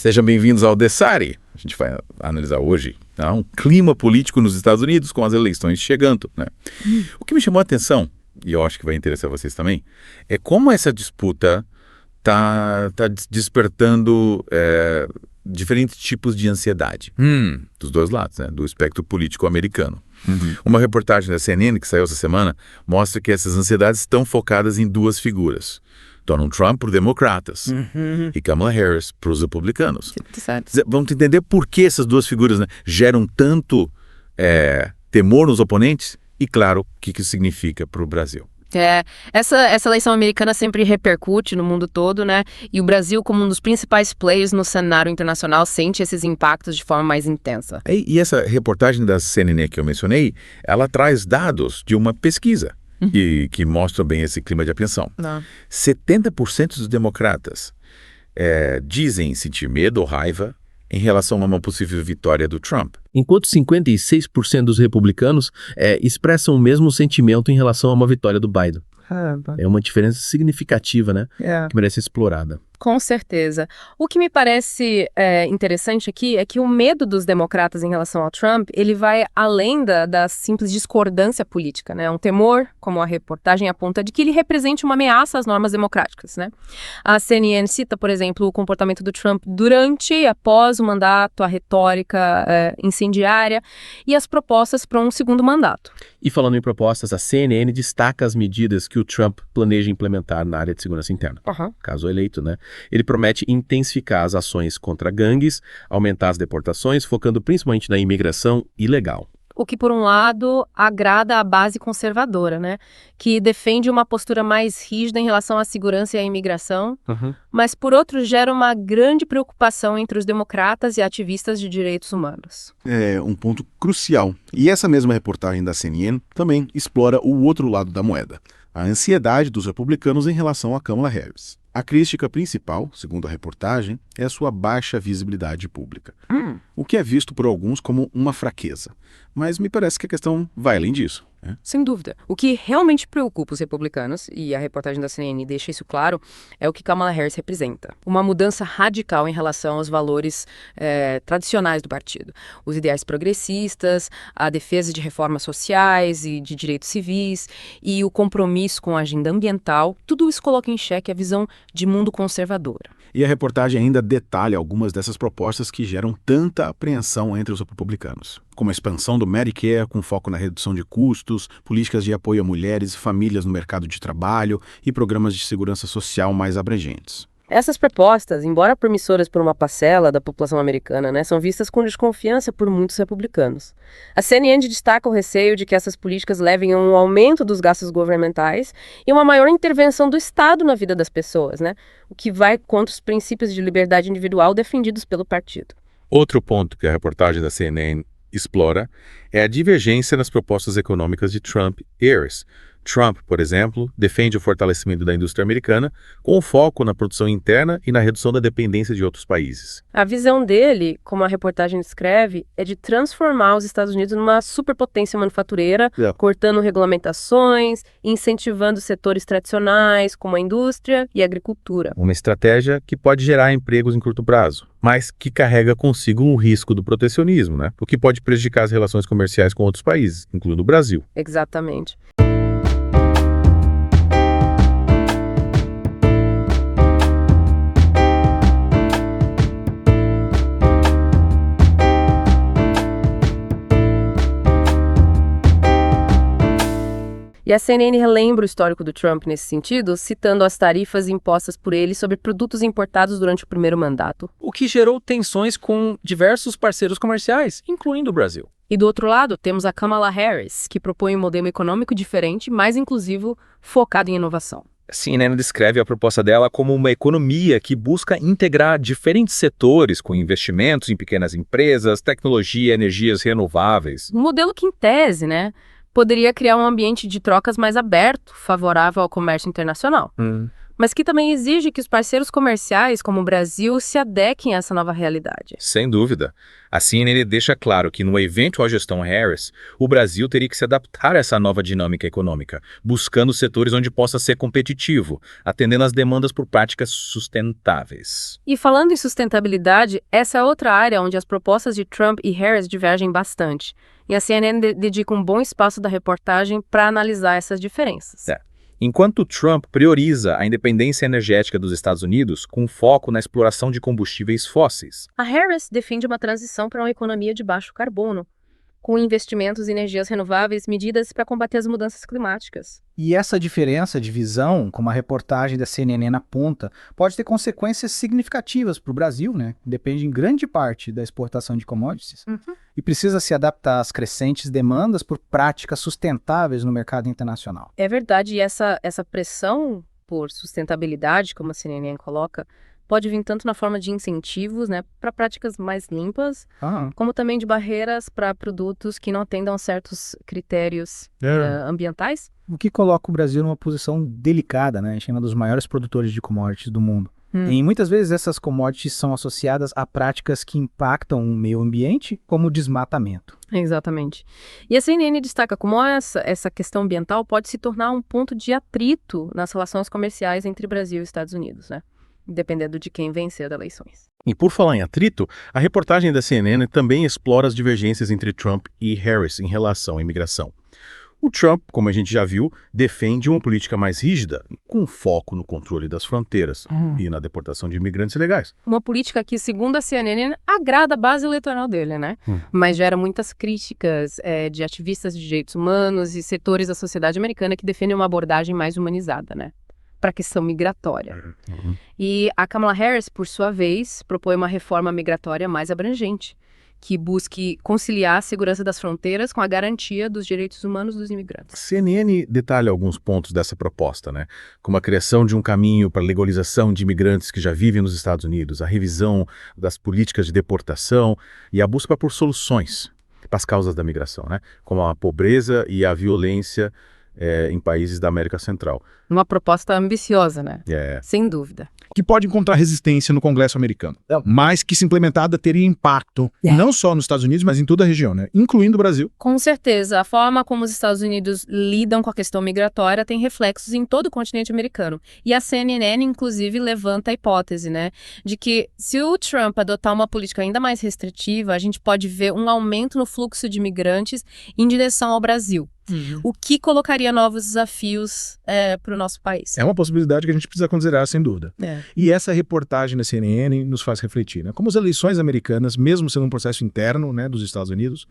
Sejam bem-vindos ao Dessari. A gente vai analisar hoje um clima político nos Estados Unidos com as eleições chegando, né? O que me chamou a atenção, e eu acho que vai interessar vocês também, é como essa disputa tá despertando diferentes tipos de ansiedade dos dois lados, né? Do espectro político americano. Uma reportagem da CNN que saiu essa semana mostra que essas ansiedades estão focadas em duas figuras. Donald Trump para os democratas e Kamala Harris para os republicanos. Vamos entender por que essas duas figuras, né, geram tanto temor nos oponentes e, claro, o que isso significa para o Brasil. Essa eleição americana sempre repercute no mundo todo, né? E o Brasil, como um dos principais players no cenário internacional, sente esses impactos de forma mais intensa. E essa reportagem da CNN que eu mencionei, ela traz dados de uma pesquisa que mostram bem esse clima de apreensão. 70% dos democratas dizem sentir medo ou raiva em relação a uma possível vitória do Trump. Enquanto 56% dos republicanos expressam o mesmo sentimento em relação a uma vitória do Biden. É uma diferença significativa, né? Que merece ser explorada. Com certeza. O que me parece interessante aqui é que o medo dos democratas em relação ao Trump, ele vai além da simples discordância política, né? Um temor, como a reportagem aponta, de que ele represente uma ameaça às normas democráticas, né? A CNN cita, por exemplo, o comportamento do Trump durante e após o mandato, a retórica incendiária e as propostas para um segundo mandato. E falando em propostas, a CNN destaca as medidas que o Trump planeja implementar na área de segurança interna, caso eleito, né? Ele promete intensificar as ações contra gangues, aumentar as deportações, focando principalmente na imigração ilegal. O que, por um lado, agrada a base conservadora, né? Que defende uma postura mais rígida em relação à segurança e à imigração, mas, por outro, gera uma grande preocupação entre os democratas e ativistas de direitos humanos. É um ponto crucial. E essa mesma reportagem da CNN também explora o outro lado da moeda, a ansiedade dos republicanos em relação a Kamala Harris. A crítica principal, segundo a reportagem, é a sua baixa visibilidade pública, o que é visto por alguns como uma fraqueza. Mas me parece que a questão vai além disso. Sem dúvida. O que realmente preocupa os republicanos, e a reportagem da CNN deixa isso claro, é o que Kamala Harris representa. Uma mudança radical em relação aos valores tradicionais do partido. Os ideais progressistas, a defesa de reformas sociais e de direitos civis, e o compromisso com a agenda ambiental, tudo isso coloca em xeque a visão de mundo conservadora. E a reportagem ainda detalha algumas dessas propostas que geram tanta apreensão entre os republicanos, como a expansão do Medicare com foco na redução de custos, políticas de apoio a mulheres e famílias no mercado de trabalho e programas de segurança social mais abrangentes. Essas propostas, embora promissoras por uma parcela da população americana, né, são vistas com desconfiança por muitos republicanos. A CNN destaca o receio de que essas políticas levem a um aumento dos gastos governamentais e uma maior intervenção do Estado na vida das pessoas, né, o que vai contra os princípios de liberdade individual defendidos pelo partido. Outro ponto que a reportagem da CNN explora é a divergência nas propostas econômicas de Trump e Harris. Trump, por exemplo, defende o fortalecimento da indústria americana com foco na produção interna e na redução da dependência de outros países. A visão dele, como a reportagem descreve, é de transformar os Estados Unidos numa superpotência manufatureira, cortando regulamentações, incentivando setores tradicionais, como a indústria e a agricultura. Uma estratégia que pode gerar empregos em curto prazo, mas que carrega consigo um risco do protecionismo, né? O que pode prejudicar as relações comerciais com outros países, incluindo o Brasil. Exatamente. E a CNN relembra o histórico do Trump nesse sentido, citando as tarifas impostas por ele sobre produtos importados durante o primeiro mandato. O que gerou tensões com diversos parceiros comerciais, incluindo o Brasil. E do outro lado, temos a Kamala Harris, que propõe um modelo econômico diferente, mais inclusivo, focado em inovação. A CNN descreve a proposta dela como uma economia que busca integrar diferentes setores com investimentos em pequenas empresas, tecnologia e energias renováveis. Um modelo que, em tese, poderia criar um ambiente de trocas mais aberto, favorável ao comércio internacional. mas que também exige que os parceiros comerciais, como o Brasil, se adequem a essa nova realidade. Sem dúvida. A CNN deixa claro que, numa eventual gestão Harris, o Brasil teria que se adaptar a essa nova dinâmica econômica, buscando setores onde possa ser competitivo, atendendo às demandas por práticas sustentáveis. E falando em sustentabilidade, essa é outra área onde as propostas de Trump e Harris divergem bastante. E a CNN dedica um bom espaço da reportagem para analisar essas diferenças. Enquanto Trump prioriza a independência energética dos Estados Unidos com foco na exploração de combustíveis fósseis, a Harris defende uma transição para uma economia de baixo carbono, com investimentos em energias renováveis, medidas para combater as mudanças climáticas. E essa diferença de visão, como a reportagem da CNN aponta, pode ter consequências significativas para o Brasil, né? Depende em grande parte da exportação de commodities. E precisa se adaptar às crescentes demandas por práticas sustentáveis no mercado internacional. É verdade, e essa pressão por sustentabilidade, como a CNN coloca, pode vir tanto na forma de incentivos, né, para práticas mais limpas, como também de barreiras para produtos que não atendam a certos critérios ambientais. O que coloca o Brasil numa posição delicada, né? A gente é um dos maiores produtores de commodities do mundo. E muitas vezes essas commodities são associadas a práticas que impactam o meio ambiente, como o desmatamento. Exatamente. E a CNN destaca como essa questão ambiental pode se tornar um ponto de atrito nas relações comerciais entre Brasil e Estados Unidos, né? Dependendo de quem vencer as eleições. E por falar em atrito, a reportagem da CNN também explora as divergências entre Trump e Harris em relação à imigração. O Trump, como a gente já viu, defende uma política mais rígida, com foco no controle das fronteiras e na deportação de imigrantes ilegais. Uma política que, segundo a CNN, agrada a base eleitoral dele, né? Mas gera muitas críticas de ativistas de direitos humanos e setores da sociedade americana que defendem uma abordagem mais humanizada, né, para a questão migratória. E a Kamala Harris, por sua vez, propõe uma reforma migratória mais abrangente, que busque conciliar a segurança das fronteiras com a garantia dos direitos humanos dos imigrantes. A CNN detalha alguns pontos dessa proposta, né? Como a criação de um caminho para a legalização de imigrantes que já vivem nos Estados Unidos, a revisão das políticas de deportação e a busca por soluções para as causas da migração, né? Como a pobreza e a violência em países da América Central. Uma proposta ambiciosa, né? Sem dúvida. Que pode encontrar resistência no Congresso americano, mas que, se implementada, teria impacto não só nos Estados Unidos, mas em toda a região, né? Incluindo o Brasil. Com certeza. A forma como os Estados Unidos lidam com a questão migratória tem reflexos em todo o continente americano. E a CNN, inclusive, levanta a hipótese, né, de que se o Trump adotar uma política ainda mais restritiva, a gente pode ver um aumento no fluxo de imigrantes em direção ao Brasil. O que colocaria novos desafios para o nosso país. É uma possibilidade que a gente precisa considerar, sem dúvida. E essa reportagem da CNN nos faz refletir, né? Como as eleições americanas, mesmo sendo um processo interno, né, dos Estados Unidos,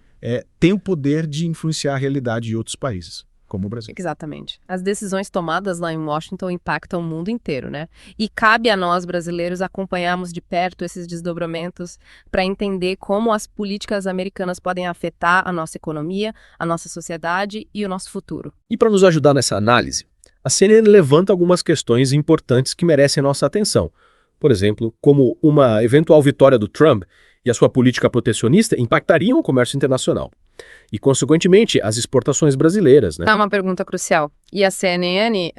têm o poder de influenciar a realidade de outros países, como o Brasil. Exatamente. As decisões tomadas lá em Washington impactam o mundo inteiro, né? E cabe a nós, brasileiros, acompanharmos de perto esses desdobramentos para entender como as políticas americanas podem afetar a nossa economia, a nossa sociedade e o nosso futuro. E para nos ajudar nessa análise, a CNN levanta algumas questões importantes que merecem nossa atenção. Por exemplo, como uma eventual vitória do Trump e a sua política protecionista impactariam o comércio internacional. E, consequentemente, as exportações brasileiras, né? É uma pergunta crucial. E a CNN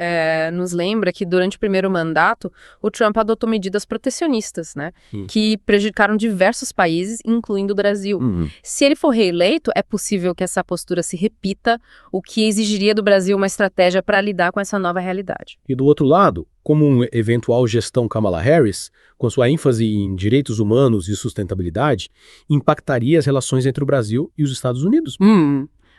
nos lembra que, durante o primeiro mandato, o Trump adotou medidas protecionistas, né? Que prejudicaram diversos países, incluindo o Brasil. Se ele for reeleito, é possível que essa postura se repita, o que exigiria do Brasil uma estratégia para lidar com essa nova realidade. E, do outro lado, como uma eventual gestão Kamala Harris, com sua ênfase em direitos humanos e sustentabilidade, impactaria as relações entre o Brasil e os Estados Unidos.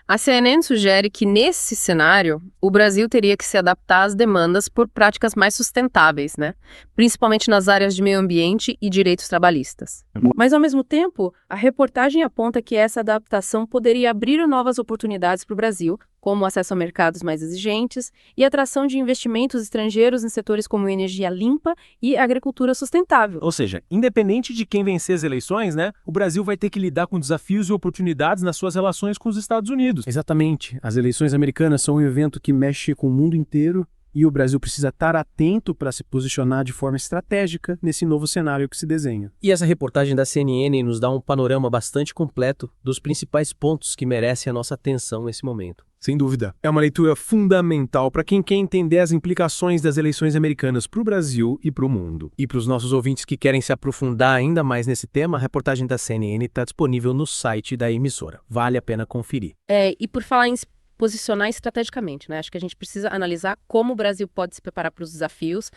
A CNN sugere que, nesse cenário, o Brasil teria que se adaptar às demandas por práticas mais sustentáveis, né? Principalmente nas áreas de meio ambiente e direitos trabalhistas. Mas, ao mesmo tempo, a reportagem aponta que essa adaptação poderia abrir novas oportunidades para o Brasil, como acesso a mercados mais exigentes e atração de investimentos estrangeiros em setores como energia limpa e agricultura sustentável. Ou seja, independente de quem vencer as eleições, né, o Brasil vai ter que lidar com desafios e oportunidades nas suas relações com os Estados Unidos. Exatamente. As eleições americanas são um evento que mexe com o mundo inteiro E o Brasil precisa estar atento para se posicionar de forma estratégica nesse novo cenário que se desenha. E essa reportagem da CNN nos dá um panorama bastante completo dos principais pontos que merecem a nossa atenção nesse momento. Sem dúvida. É uma leitura fundamental para quem quer entender as implicações das eleições americanas para o Brasil e para o mundo. E para os nossos ouvintes que querem se aprofundar ainda mais nesse tema, a reportagem da CNN está disponível no site da emissora. Vale a pena conferir. E por falar em posicionar estrategicamente, né? Acho que a gente precisa analisar como o Brasil pode se preparar para os desafios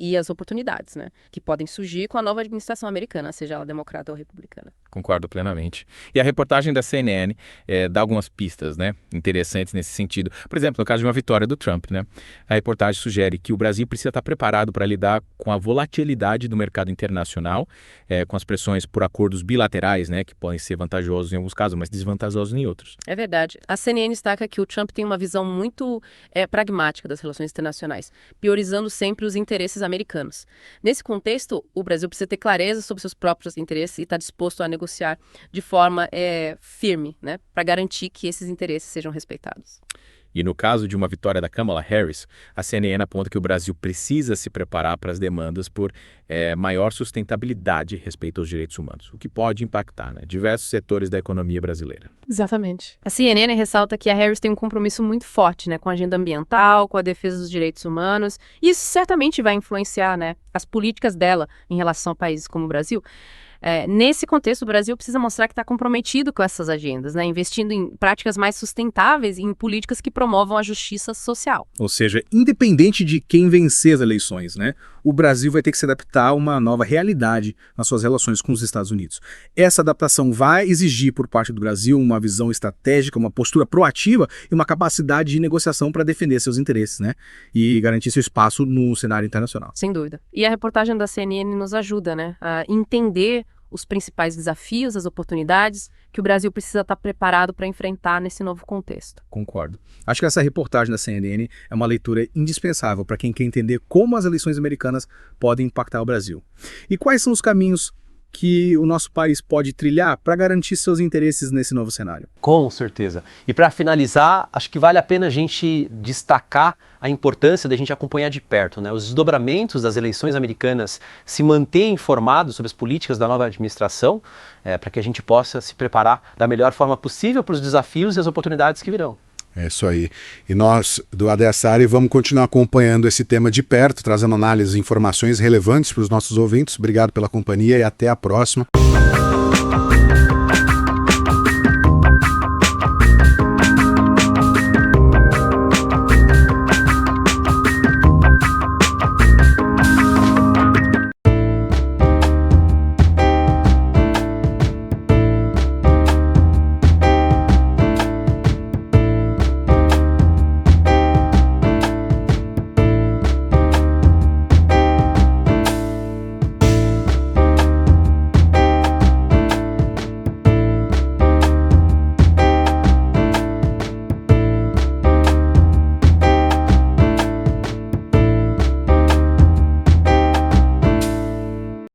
e as oportunidades, né? Que podem surgir com a nova administração americana, seja ela democrata ou republicana. Concordo plenamente. E a reportagem da CNN dá algumas pistas, né, interessantes nesse sentido. Por exemplo, no caso de uma vitória do Trump, né, a reportagem sugere que o Brasil precisa estar preparado para lidar com a volatilidade do mercado internacional, com as pressões por acordos bilaterais, né, que podem ser vantajosos em alguns casos, mas desvantajosos em outros. É verdade. A CNN destaca que o Trump tem uma visão muito pragmática das relações internacionais, priorizando sempre os interesses americanos. Nesse contexto, o Brasil precisa ter clareza sobre seus próprios interesses e estar disposto a negociar de forma firme, né, para garantir que esses interesses sejam respeitados. E no caso de uma vitória da Kamala Harris, a CNN aponta que o Brasil precisa se preparar para as demandas por maior sustentabilidade respeito aos direitos humanos, o que pode impactar, né, diversos setores da economia brasileira. Exatamente. A CNN ressalta que a Harris tem um compromisso muito forte, né, com a agenda ambiental, com a defesa dos direitos humanos, e isso certamente vai influenciar, né, as políticas dela em relação a países como o Brasil. Nesse contexto, o Brasil precisa mostrar que está comprometido com essas agendas, né, investindo em práticas mais sustentáveis e em políticas que promovam a justiça social. Ou seja, independente de quem vencer as eleições, né, o Brasil vai ter que se adaptar a uma nova realidade nas suas relações com os Estados Unidos. Essa adaptação vai exigir por parte do Brasil uma visão estratégica, uma postura proativa e uma capacidade de negociação para defender seus interesses, né, e garantir seu espaço no cenário internacional. Sem dúvida. E a reportagem da CNN nos ajuda, né, a entender os principais desafios, as oportunidades que o Brasil precisa estar preparado para enfrentar nesse novo contexto. Concordo. Acho que essa reportagem da CNN é uma leitura indispensável para quem quer entender como as eleições americanas podem impactar o Brasil. E quais são os caminhos que o nosso país pode trilhar para garantir seus interesses nesse novo cenário? Com certeza. E para finalizar, acho que vale a pena a gente destacar a importância da gente acompanhar de perto, né, os desdobramentos das eleições americanas, se manter informado sobre as políticas da nova administração, para que a gente possa se preparar da melhor forma possível para os desafios e as oportunidades que virão. É isso aí. E nós, do ADSARE, vamos continuar acompanhando esse tema de perto, trazendo análises e informações relevantes para os nossos ouvintes. Obrigado pela companhia e até a próxima.